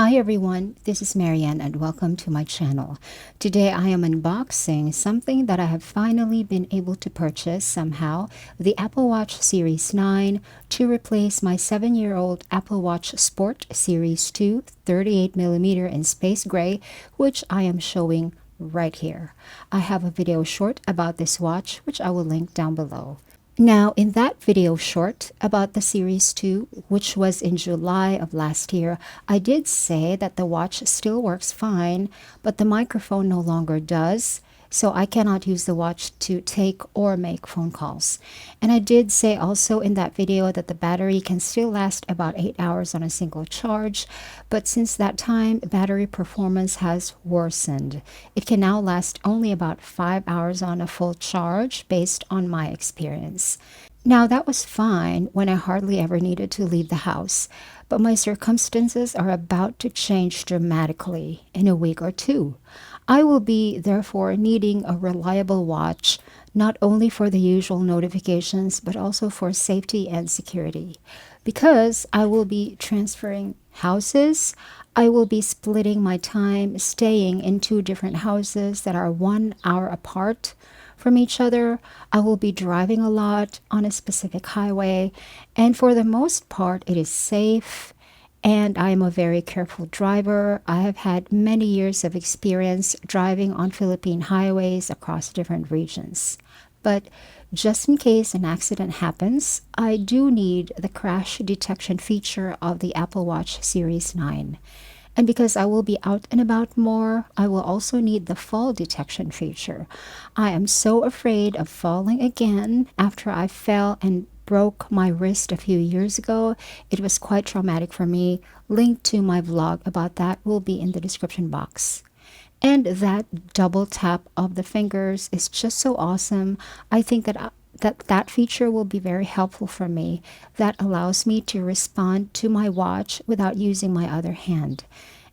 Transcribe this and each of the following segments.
Hi everyone, this is Marianne and welcome to my channel. Today I am unboxing something that I have finally been able to purchase somehow, the Apple Watch Series 9 to replace my 7-year-old Apple Watch Sport Series 2 38mm in space gray, which I am showing right here. I have a video short about this watch which I will link down below. Now, in that video short about the Series 2, which was in July of last year, I did say that the watch still works fine, but the microphone no longer does, so I cannot use the watch to take or make phone calls. And I did say also in that video that the battery can still last about 8 hours on a single charge, but since that time, battery performance has worsened. It can now last only about 5 hours on a full charge based on my experience. Now, that was fine when I hardly ever needed to leave the house, but my circumstances are about to change dramatically in a week or two. I will be, therefore, needing a reliable watch, not only for the usual notifications, but also for safety and security. Because I will be transferring houses, I will be splitting my time staying in two different houses that are 1 hour apart from each other. I will be driving a lot on a specific highway, and for the most part, it is safe. And I am a very careful driver. I have had many years of experience driving on Philippine highways across different regions. But just in case an accident happens, I do need the crash detection feature of the Apple Watch Series 9. And because I will be out and about more, I will also need the fall detection feature. I am so afraid of falling again after I fell and broke my wrist a few years ago. It was quite traumatic for me. Link to my vlog about that will be in the description box. And that double tap of the fingers is just so awesome. I think that feature will be very helpful for me. That allows me to respond to my watch without using my other hand.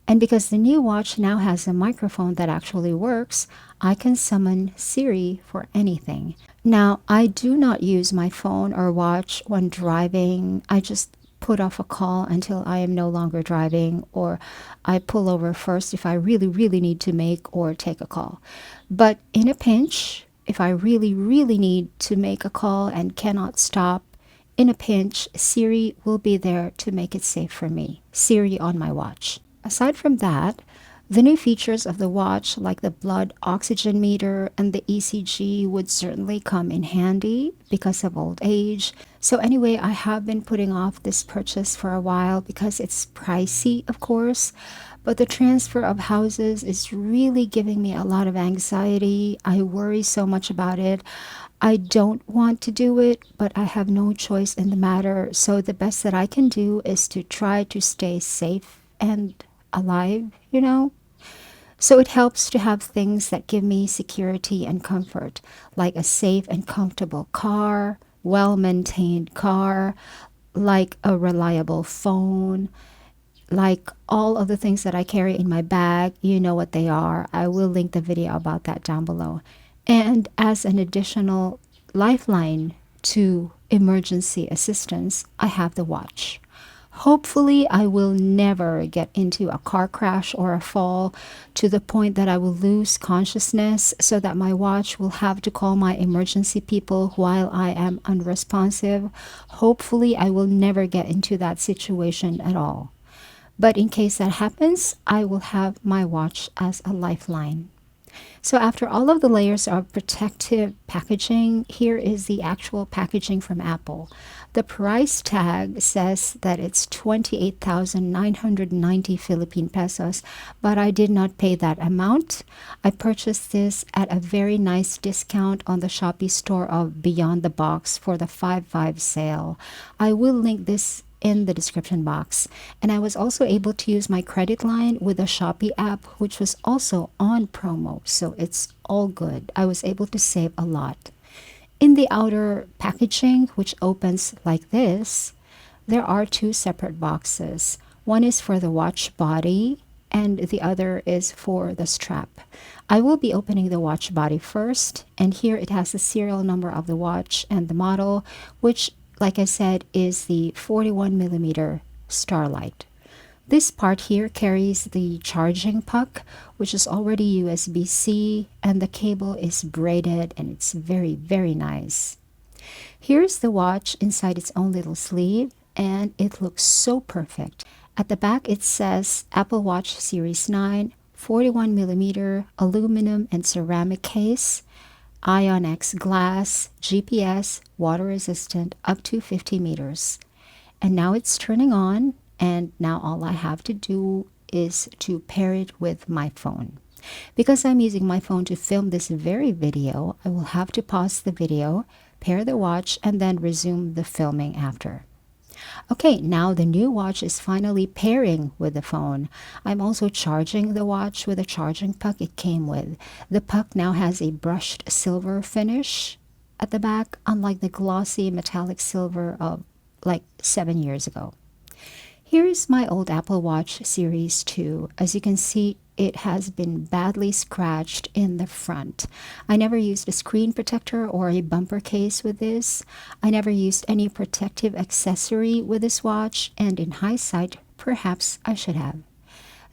And because the new watch now has a microphone that actually works, I can summon Siri for anything. Now, I do not use my phone or watch when driving. I just put off a call until I am no longer driving, or I pull over first if I really, really need to make or take a call. But in a pinch, if I really, really need to make a call and cannot stop, in a pinch, Siri will be there to make it safe for me. Siri on my watch. Aside from that, the new features of the watch, like the blood oxygen meter and the ECG, would certainly come in handy because of old age. So anyway, I have been putting off this purchase for a while because it's pricey, of course, but the transfer of houses is really giving me a lot of anxiety. I worry so much about it. I don't want to do it, but I have no choice in the matter. So the best that I can do is to try to stay safe and alive. So it helps to have things that give me security and comfort, like a safe and comfortable car, well-maintained car, like a reliable phone, like all of the things that I carry in my bag. You know what they are. I will link the video about that down below. And as an additional lifeline to emergency assistance, I have the watch. Hopefully, I will never get into a car crash or a fall to the point that I will lose consciousness so that my watch will have to call my emergency people while I am unresponsive. Hopefully, I will never get into that situation at all. But in case that happens, I will have my watch as a lifeline. So after all of the layers of protective packaging, here is the actual packaging from Apple. The price tag says that it's 28,990 Philippine pesos, but I did not pay that amount. I purchased this at a very nice discount on the Shopee store of Beyond the Box for the 5/5 sale. I will link this in the description box. And I was also able to use my credit line with the Shopee app, which was also on promo. So it's all good. I was able to save a lot. In the outer packaging, which opens like this, there are two separate boxes. One is for the watch body and the other is for the strap. I will be opening the watch body first, and here it has the serial number of the watch and the model, which, like I said, is the 41mm Starlight. This part here carries the charging puck, which is already USB-C, and the cable is braided and it's very, very nice. Here's the watch inside its own little sleeve, and it looks so perfect. At the back it says Apple Watch Series 9, 41mm aluminum and ceramic case, ION-X glass, GPS, water resistant, up to 50 meters. And now it's turning on, and now all I have to do is to pair it with my phone. Because I'm using my phone to film this very video, I will have to pause the video, pair the watch, and then resume the filming after. Okay, now the new watch is finally pairing with the phone. I'm also charging the watch with a charging puck it came with. The puck now has a brushed silver finish at the back, unlike the glossy metallic silver of like 7 years ago. Here's my old Apple Watch Series 2. As you can see, it has been badly scratched in the front. I never used a screen protector or a bumper case with this. I never used any protective accessory with this watch, and in hindsight, perhaps I should have.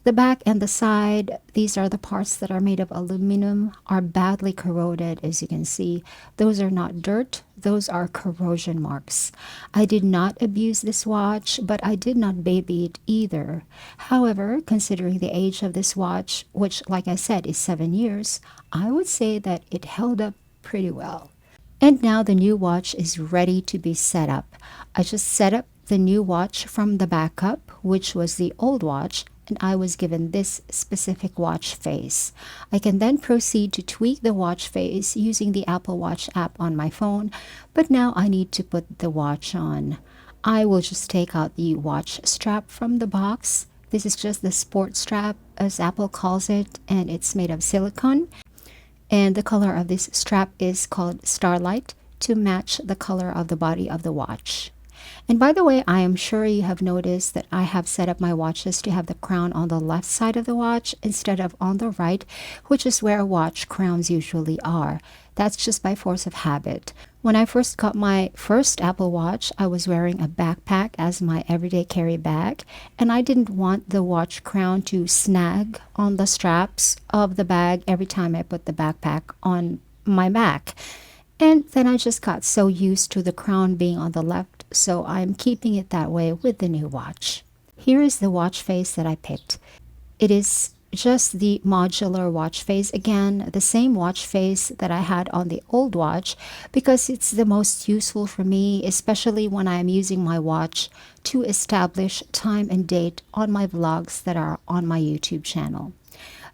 The back and the side, these are the parts that are made of aluminum, are badly corroded, as you can see. Those are not dirt, those are corrosion marks. I did not abuse this watch, but I did not baby it either. However, considering the age of this watch, which like I said is 7 years, I would say that it held up pretty well. And now the new watch is ready to be set up. I just set up the new watch from the backup, which was the old watch, and I was given this specific watch face. I can then proceed to tweak the watch face using the Apple Watch app on my phone, but now I need to put the watch on. I will just take out the watch strap from the box. This is just the sport strap, as Apple calls it, and it's made of silicone. And the color of this strap is called Starlight, to match the color of the body of the watch. And by the way, I am sure you have noticed that I have set up my watches to have the crown on the left side of the watch instead of on the right, which is where watch crowns usually are. That's just by force of habit. When I first got my first Apple Watch, I was wearing a backpack as my everyday carry bag, and I didn't want the watch crown to snag on the straps of the bag every time I put the backpack on my back. And then I just got so used to the crown being on the left, so I'm keeping it that way with the new watch. Here is the watch face that I picked. It is just the modular watch face again, the same watch face that I had on the old watch, because it's the most useful for me, especially when I am using my watch to establish time and date on my vlogs that are on my YouTube channel.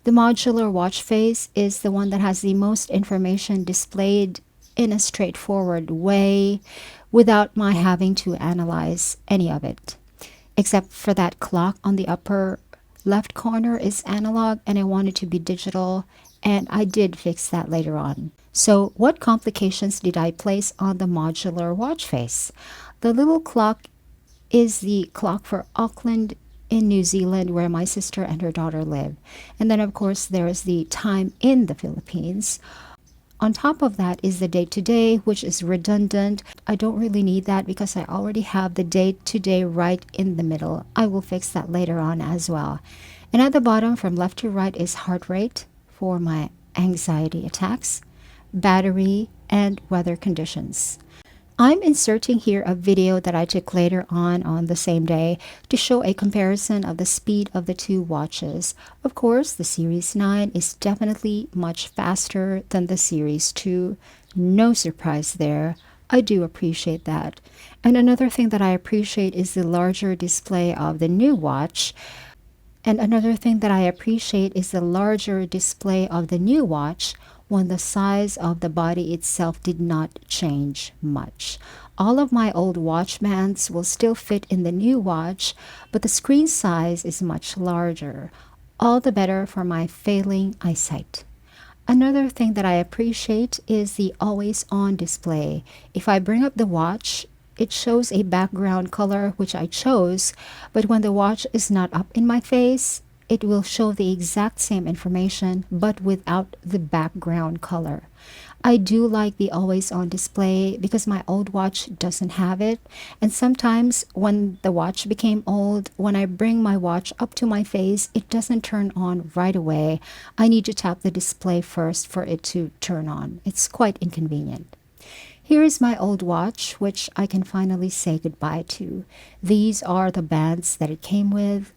The modular watch face is the one that has the most information displayed in a straightforward way without my having to analyze any of it. Except for that clock on the upper left corner is analog and I want it to be digital, and I did fix that later on. So what complications did I place on the modular watch face? The little clock is the clock for Auckland in New Zealand, where my sister and her daughter live. And then of course there is the time in the Philippines. On top of that is the date today, which is redundant. I don't really need that because I already have the date today right in the middle. I will fix that later on as well. And at the bottom from left to right is heart rate for my anxiety attacks, battery, and weather conditions. I'm inserting here a video that I took later on the same day to show a comparison of the speed of the two watches. Of course, the Series 9 is definitely much faster than the Series 2. No surprise there. I do appreciate that. And another thing that I appreciate is the larger display of the new watch. And another thing that I appreciate is the larger display of the new watch when the size of the body itself did not change much. All of my old watch bands will still fit in the new watch, but the screen size is much larger. All the better for my failing eyesight. Another thing that I appreciate is the always-on display. If I bring up the watch, it shows a background color which I chose, but when the watch is not up in my face, it will show the exact same information but without the background color. I do like the always on display because my old watch doesn't have it. And sometimes when the watch became old, when I bring my watch up to my face, it doesn't turn on right away. I need to tap the display first for it to turn on. It's quite inconvenient. Here is my old watch, which I can finally say goodbye to. These are the bands that it came with.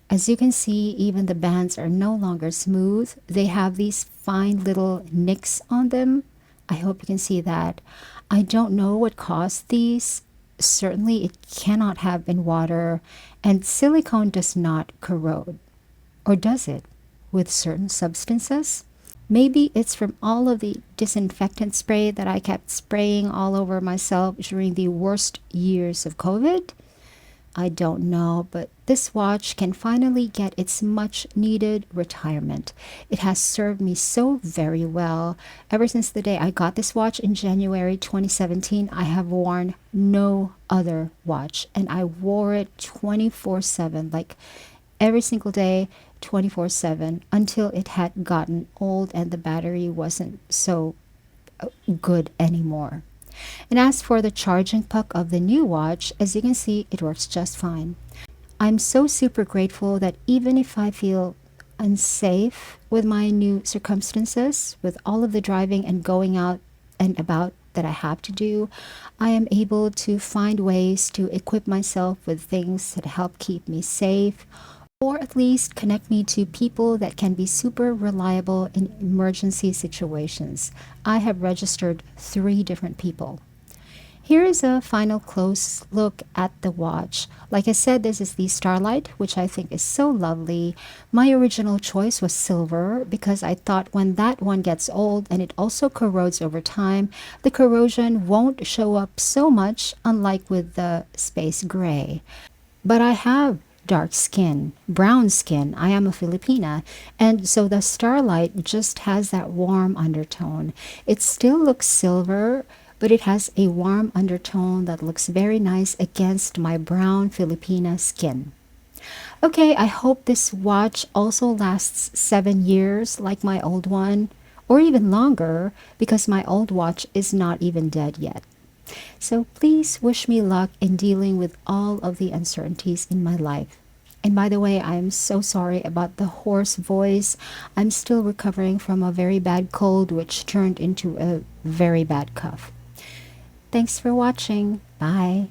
As you can see, even the bands are no longer smooth. They have these fine little nicks on them. I hope you can see that. I don't know what caused these. Certainly, it cannot have been water, and silicone does not corrode. Or does it? With certain substances? Maybe it's from all of the disinfectant spray that I kept spraying all over myself during the worst years of COVID. I don't know, but this watch can finally get its much needed retirement. It has served me so very well. Ever since the day I got this watch in January 2017, I have worn no other watch, and I wore it 24/7, like every single day, 24/7, until it had gotten old and the battery wasn't so good anymore. And as for the charging puck of the new watch, as you can see, it works just fine. I'm so super grateful that even if I feel unsafe with my new circumstances, with all of the driving and going out and about that I have to do, I am able to find ways to equip myself with things that help keep me safe, or at least connect me to people that can be super reliable in emergency situations. I have registered 3 different people. Here is a final close look at the watch. Like I said, this is the Starlight, which I think is so lovely. My original choice was silver because I thought when that one gets old and it also corrodes over time, the corrosion won't show up so much, unlike with the space gray. But I have dark skin, brown skin. I am a Filipina. And so the Starlight just has that warm undertone. It still looks silver, but it has a warm undertone that looks very nice against my brown Filipina skin. Okay, I hope this watch also lasts 7 years like my old one, or even longer because my old watch is not even dead yet. So please wish me luck in dealing with all of the uncertainties in my life. And by the way, I'm so sorry about the hoarse voice. I'm still recovering from a very bad cold, which turned into a very bad cough. Thanks for watching. Bye.